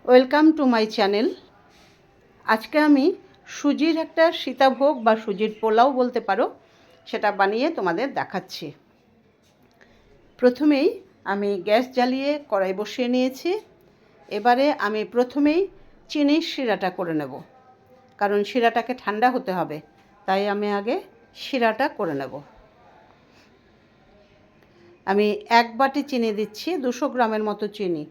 Welcome to my channel. আজকে আমি সুজির একটা সীতাভোগ বা সুজির পোলাও বলতে পারো, সেটা বানিয়ে তোমাদের দেখাচ্ছি। প্রথমেই আমি গ্যাস জ্বালিয়ে কড়াই বসিয়ে নিয়েছি। এবারে আমি প্রথমেই চিনির শিরাটা করে নেব, কারণ শিরাটাকে ঠান্ডা হতে হবে, তাই আমি আগে শিরাটা করে নেব। আমি 1 বাটি চিনি দিচ্ছি, 200 গ্রামের মতো চিনি।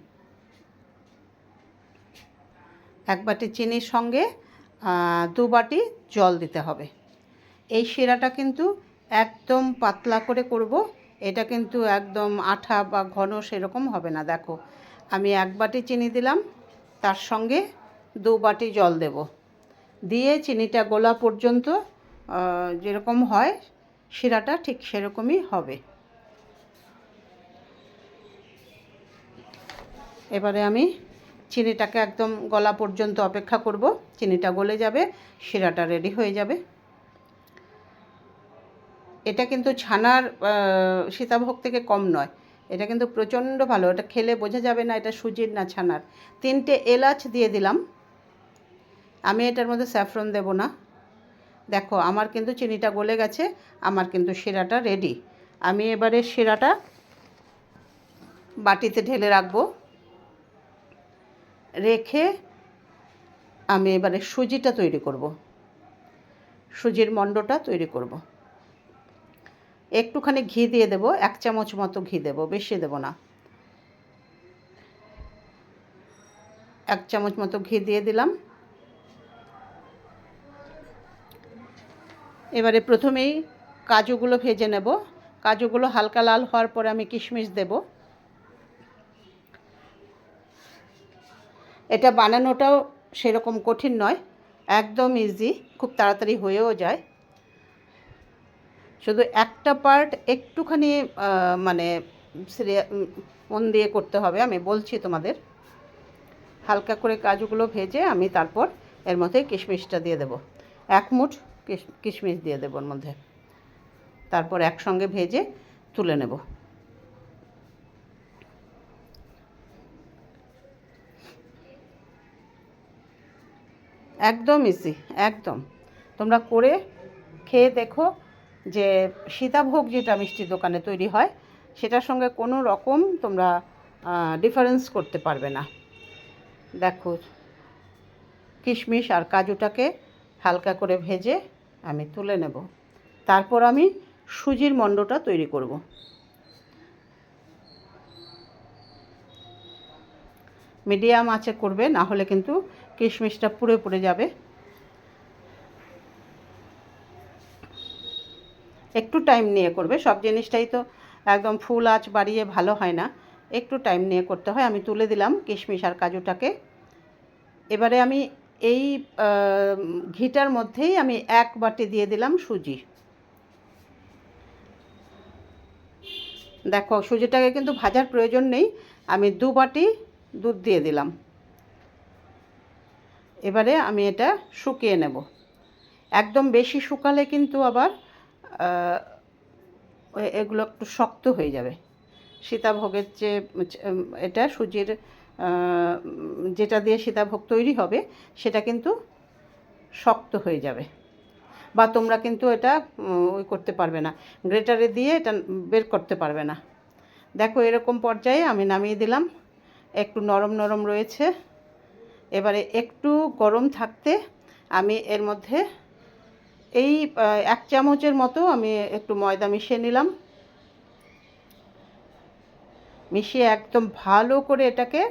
1 বাটি চিনির সঙ্গে 2 বাটি জল দিতে হবে। এই শিরাটা কিন্তু একদম পাতলা করে করব, এটা কিন্তু একদম আঠা বা ঘন সেরকম হবে না। দেখো, আমি 1 বাটি চিনি দিলাম, তার সঙ্গে 2 বাটি জল দেব, দিয়ে চিনিটা গোলা পর্যন্ত যেরকম হয় শিরাটা ঠিক সেরকমই হবে। এবারে আমি চিনিটাকে একদম গলা পর্যন্ত অপেক্ষা করব। চিনিটা গলে যাবে, শিরাটা রেডি হয়ে যাবে। এটা কিন্তু ছানার সীতাভোগ থেকে কম নয়, এটা কিন্তু প্রচণ্ড ভালো। এটা খেলে বোঝা যাবে না এটা সুজির না ছানার। 3টে এলাচ দিয়ে দিলাম। আমি এটার মধ্যে স্যাফরন দেব না। দেখো, আমার কিন্তু চিনিটা গলে গেছে, আমার কিন্তু শিরাটা রেডি। আমি এবারে শিরাটা বাটিতে ঢেলে রাখবো। রেখে আমি এবারে সুজিটা তৈরি করব, সুজির মণ্ডটা তৈরি করব। একটুখানি ঘি দিয়ে দেব, 1 চামচ মতো ঘি দেব, বেশি দেব না। 1 চামচ মতো ঘি দিয়ে দিলাম। এবারে প্রথমেই কাজুগুলো ভেজে নেব। কাজুগুলো হালকা লাল হওয়ার পরে আমি কিশমিশ দেব। এটা বানানোটাও সেরকম কঠিন নয়, একদম ইজি, খুব তাড়াতাড়ি হয়েও যায়। শুধু একটা পার্ট একটুখানি মানে মন দিয়ে করতে হবে, আমি বলছি তোমাদের। হালকা করে কাজুগুলো ভেজে আমি তারপর এর মধ্যে কিশমিশটা দিয়ে দেব। 1 মুঠ কিশমিশ দিয়ে দেব এর মধ্যে, তারপর একসঙ্গে ভেজে তুলে নেব। একদম ইজি, একদম। তোমরা করে খেয়ে দেখো যে সীতাভোগ যেটা মিষ্টি দোকানে তৈরি হয় সেটার সঙ্গে কোনো রকম তোমরা ডিফারেন্স করতে পারবে না। দেখো, কিশমিশ আর কাজুটাকে হালকা করে ভেজে আমি তুলে নেব। তারপর আমি সুজির মণ্ডটা তৈরি করব। মিডিয়াম আঁচে করবে, না হলে কিন্তু কিশমিশটা পুড়ে পুড়ে যাবে। একটু টাইম নিয়ে করবে, সব জিনিসটাই তো একদম ফুল আঁচ বাড়িয়ে ভালো হয় না, একটু টাইম নিয়ে করতে হয়। আমি তুলে দিলাম কিশমিশ আর কাজুটাকে। এবারে আমি এই ঘিটার মধ্যেই আমি 1 বাটি দিয়ে দিলাম সুজি। দেখো, সুজিটাকে কিন্তু ভাজার প্রয়োজন নেই, আমি 2 বাটি দুধ দিয়ে দিলাম। এবারে আমি এটা শুকিয়ে নেব। একদম বেশি শুকালে কিন্তু আবার এগুলো একটু শক্ত হয়ে যাবে। সীতাভোগের যে এটা সুজির যেটা দিয়ে সীতাভোগ তৈরি হবে সেটা কিন্তু শক্ত হয়ে যাবে, বা তোমরা কিন্তু এটা ওই করতে পারবে না, গ্রেটারে দিয়ে এটা বের করতে পারবে না। দেখো, এরকম পর্যায়ে আমি নামিয়ে দিলাম। একটু নরম নরম রয়েছে। এবারে একটু গরম থাকতে আমি এর মধ্যে এই 1 চামচের মতো আমি একটু ময়দা মিশিয়ে নিলাম। মিশিয়ে একদম ভালো করে এটাকে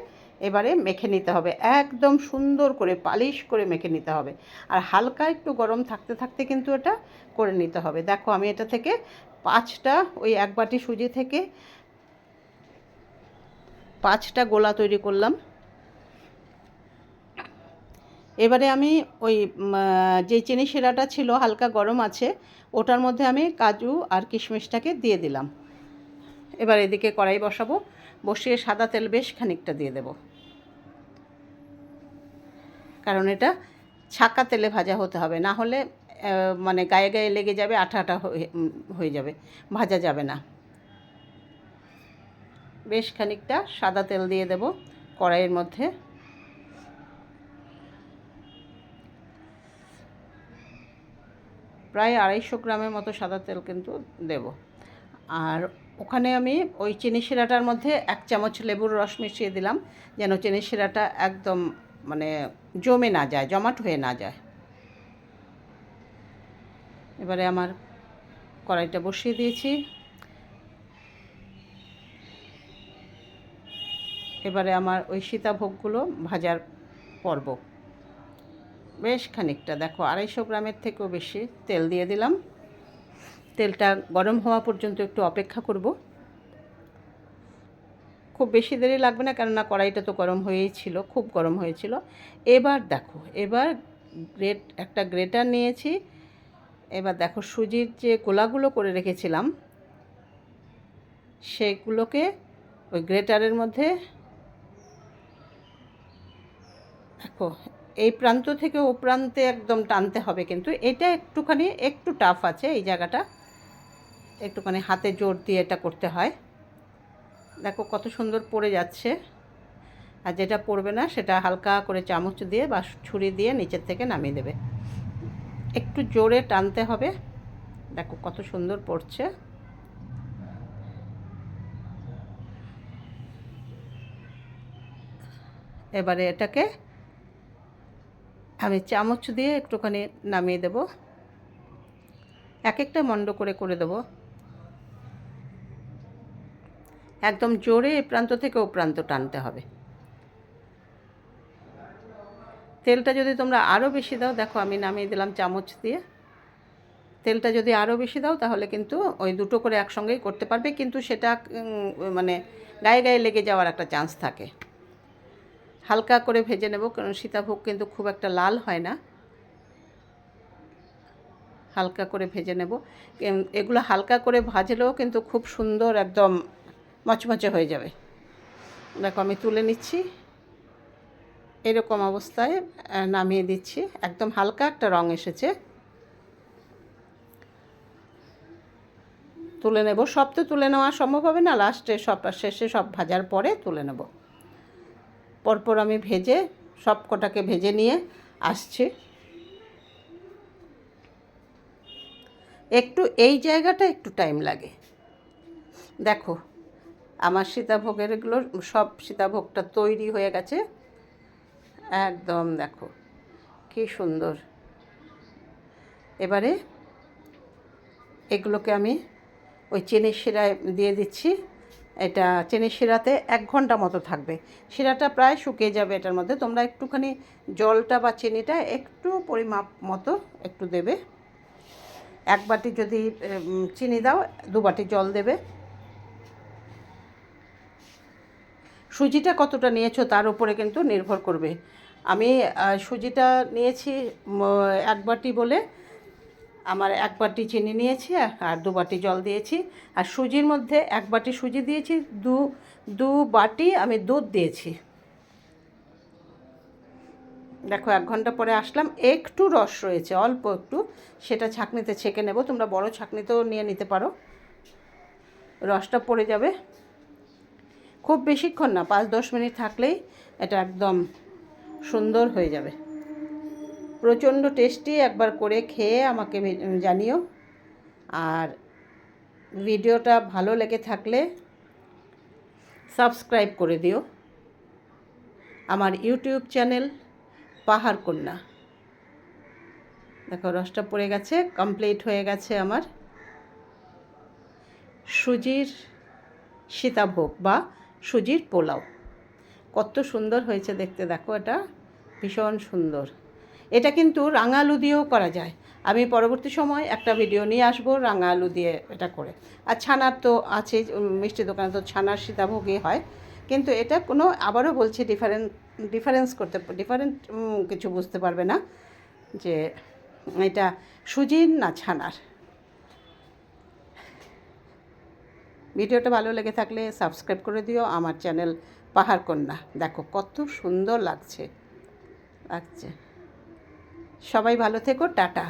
এবারে মেখে নিতে হবে, একদম সুন্দর করে পালিশ করে মেখে নিতে হবে। আর হালকা একটু গরম থাকতে থাকতে কিন্তু এটা করে নিতে হবে। দেখো, আমি এটা থেকে 5টা, ওই 1 বাটি সুজি থেকে 5টা গোলা তৈরি করলাম। এবারে আমি ওই যে চিনি শিরাটা ছিল হালকা গরম আছে, ওটার মধ্যে আমি কাজু আর কিশমিশটাকে দিয়ে দিলাম। এবার এদিকে কড়াই বসাবো, বসিয়ে সাদা তেল বেশ খানিকটা দিয়ে দেব, কারণ এটা ছাকা তেলে ভাজা হতে হবে, না হলে মানে গায়ে গায়ে লেগে যাবে, আঠা আঠা হয়ে যাবে, ভাজা যাবে না। বেশ খানিকটা সাদা তেল দিয়ে দেব কড়াইয়ের মধ্যে। প্রায় 250 গ্রামের মতো সাদা তেল কিন্তু দেব। আর ওখানে আমি ওই চিনি শিরাটার মধ্যে 1 চামচ লেবুর রস মিশিয়ে দিলাম, যেন চিনি শিরাটা একদম মানে জমে না যায়, জমাট হয়ে না যায়। এবারে আমার কড়াইটা বসিয়ে দিয়েছি। এবারে আমার ওই সীতাভোগগুলো ভাজার পর্ব। বেশ খানিকটা, দেখো 250 গ্রামের থেকেও বেশি তেল দিয়ে দিলাম। তেলটা গরম হওয়া পর্যন্ত একটু অপেক্ষা করব। খুব বেশি দেরি লাগবে না, কেননা কড়াইটা তো গরম হয়েই ছিল, খুব গরম হয়েছিল। এবার দেখো, এবার একটা গ্রেটার নিয়েছি। এবার দেখো সুজির যে গোলাগুলো করে রেখেছিলাম সেগুলোকে ওই গ্রেটারের মধ্যে, দেখো এই প্রান্ত থেকে ও প্রান্তে একদম টানতে হবে, কিন্তু এটা একটু টাফ আছে এই জায়গাটা, একটুখানি হাতে জোর দিয়ে এটা করতে হয়। দেখো কত সুন্দর পড়ে যাচ্ছে। আর যেটা পড়বে না সেটা হালকা করে চামচ দিয়ে বা ছুরি দিয়ে নিচের থেকে নামিয়ে দেবে। একটু জোরে টানতে হবে। দেখো কত সুন্দর পড়ছে। এবারে এটাকে আমি চামচ দিয়ে একটুখানি নামিয়ে দেব, এক একটা মণ্ড করে করে দেব। একদম জোরে এ প্রান্ত থেকে ও প্রান্ত টানতে হবে। তেলটা যদি তোমরা আরও বেশি দাও, দেখো আমি নামিয়ে দিলাম চামচ দিয়ে। তেলটা যদি আরও বেশি দাও তাহলে কিন্তু ওই দুটো করে একসঙ্গেই করতে পারবে, কিন্তু সেটা মানে গায়ে গায়ে লেগে যাওয়ার একটা চান্স থাকে। হালকা করে ভেজে নেব, কারণ সীতাভোগ কিন্তু খুব একটা লাল হয় না। হালকা করে ভেজে নেব। এগুলো হালকা করে ভাজলেও কিন্তু খুব সুন্দর একদম মচমচে হয়ে যাবে। দেখো আমি তুলে নিচ্ছি, এরকম অবস্থায় নামিয়ে দিচ্ছি। একদম হালকা একটা রং এসেছে। তুলে নেব। সব তো তুলে নেওয়া সম্ভব হবে না, শেষে সব ভাজার পরে তুলে নেব। পরপর আমি সব কটাকে ভেজে নিয়ে আসছি। এই জায়গাটা একটু টাইম লাগে। দেখো আমার সব সীতাভোগটা তৈরি হয়ে গেছে একদম। দেখো কি সুন্দর। এবারে এগুলোকে আমি ওই চিনির শিরায় দিয়ে দিচ্ছি। এটা চিনির শিরাতে 1 ঘন্টা মতো থাকবে। শিরাটা প্রায় শুকিয়ে যাবে এটার মধ্যে। তোমরা একটুখানি জলটা বা চিনিটা একটু পরিমাপ মতো একটু দেবে। 1 বাটি যদি চিনি দাও, 2 বাটি জল দেবে। সুজিটা কতটা নিয়েছো তার উপরে কিন্তু নির্ভর করবে। আমি সুজিটা নিয়েছি 1 বাটি বলে আমার 1 বাটি চিনি নিয়েছি আর 2 বাটি জল দিয়েছি। আর সুজির মধ্যে 1 বাটি সুজি দিয়েছি, দু বাটি আমি দুধ দিয়েছি। দেখো 1 ঘন্টা পরে আসলাম, একটু রস রয়েছে অল্প একটু, সেটা ছাঁকনিতে ছেঁকে নেব। তোমরা বড় ছাঁকনিতেও নিয়ে নিতে পারো, রসটা পড়ে যাবে। খুব বেশিক্ষণ না, 5-10 মিনিট থাকলেই এটা একদম সুন্দর হয়ে যাবে। প্রচণ্ড টেস্টি। একবার করে খেয়ে আমাকে জানিও। আর ভিডিওটা ভালো লেগে থাকলে সাবস্ক্রাইব করে দিও আমার ইউটিউব চ্যানেল পাহাড় কন্যা। দেখো রসটা পড়ে গেছে, কমপ্লিট হয়ে গেছে আমার সুজির সীতাভোগ বা সুজির পোলাও। কত সুন্দর হয়েছে দেখতে, দেখো এটা ভীষণ সুন্দর। এটা কিন্তু রাঙা আলু দিয়েও করা যায়। আমি পরবর্তী সময় একটা ভিডিও নিয়ে আসবো রাঙা আলু দিয়ে এটা করে। আর ছানার তো আছে, মিষ্টি দোকানে তো ছানার সীতাভোগই হয়, কিন্তু এটা কোনো, আবারও বলছি, ডিফারেন্ট কিছু বুঝতে পারবে না যে এটা সুজির না ছানার। ভিডিওটা ভালো লেগে থাকলে সাবস্ক্রাইব করে দিও আমার চ্যানেল পাহাড় কন্যা। দেখো কত সুন্দর লাগছে। সবাই ভালো থেকো, টাটা।